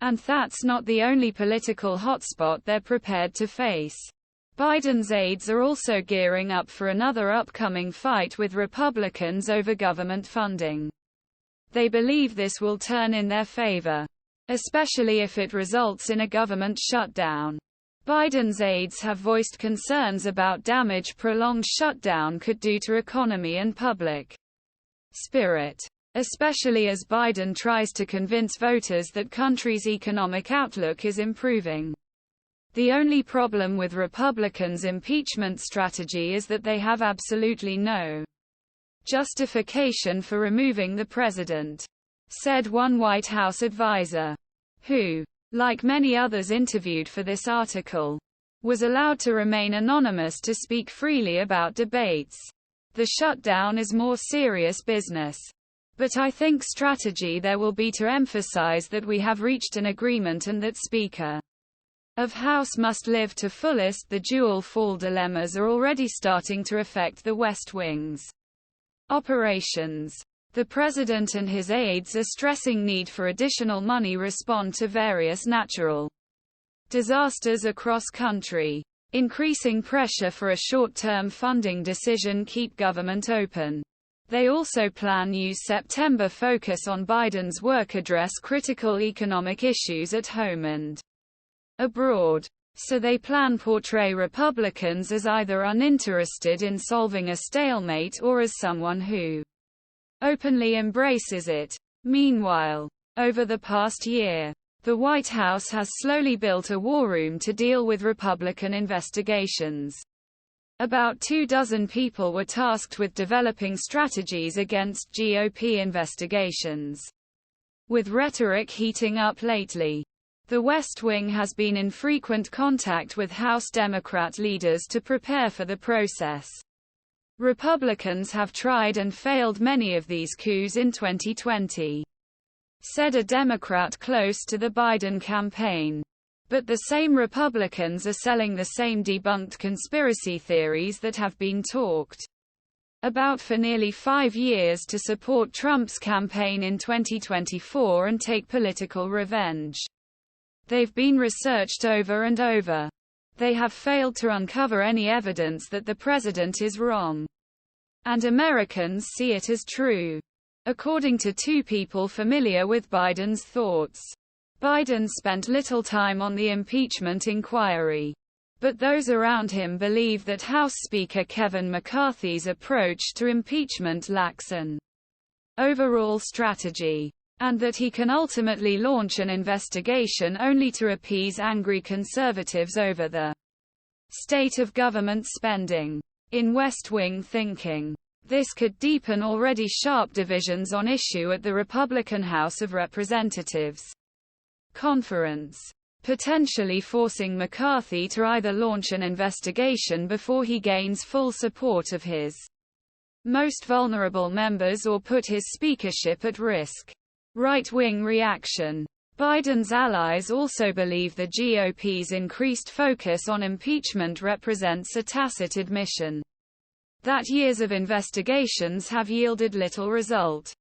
And that's not the only political hotspot they're prepared to face. Biden's aides are also gearing up for another upcoming fight with Republicans over government funding. They believe this will turn in their favor, especially if it results in a government shutdown. Biden's aides have voiced concerns about damage prolonged shutdown could do to economy and public spirit, especially as Biden tries to convince voters that country's economic outlook is improving. The only problem with Republicans' impeachment strategy is that they have absolutely no justification for removing the president, said one White House advisor, who, like many others interviewed for this article, was allowed to remain anonymous to speak freely about debates. The shutdown is more serious business. But I think strategy there will be to emphasize that we have reached an agreement and that Speaker of House must live to fullest. The dual fall dilemmas are already starting to affect the West Wing's operations. The president and his aides are stressing need for additional money respond to various natural disasters across country. Increasing pressure for a short-term funding decision keep government open. They also plan use September focus on Biden's work address critical economic issues at home and abroad. So they plan portray Republicans as either uninterested in solving a stalemate or as someone who openly embraces it. Meanwhile, over the past year, the White House has slowly built a war room to deal with Republican investigations. About 24 people were tasked with developing strategies against GOP investigations. With rhetoric heating up lately, the West Wing has been in frequent contact with House Democrat leaders to prepare for the process. Republicans have tried and failed many of these coups in 2020, said a Democrat close to the Biden campaign. But the same Republicans are selling the same debunked conspiracy theories that have been talked about for nearly 5 years to support Trump's campaign in 2024 and take political revenge. They've been researched over and over. They have failed to uncover any evidence that the president is wrong. And Americans see it as true. According to 2 people familiar with Biden's thoughts, Biden spent little time on the impeachment inquiry. But those around him believe that House Speaker Kevin McCarthy's approach to impeachment lacks an overall strategy, and that he can ultimately launch an investigation only to appease angry conservatives over the state of government spending. In West Wing thinking, this could deepen already sharp divisions on issue at the Republican House of Representatives conference, potentially forcing McCarthy to either launch an investigation before he gains full support of his most vulnerable members or put his speakership at risk. Right-wing reaction. Biden's allies also believe the GOP's increased focus on impeachment represents a tacit admission that years of investigations have yielded little result.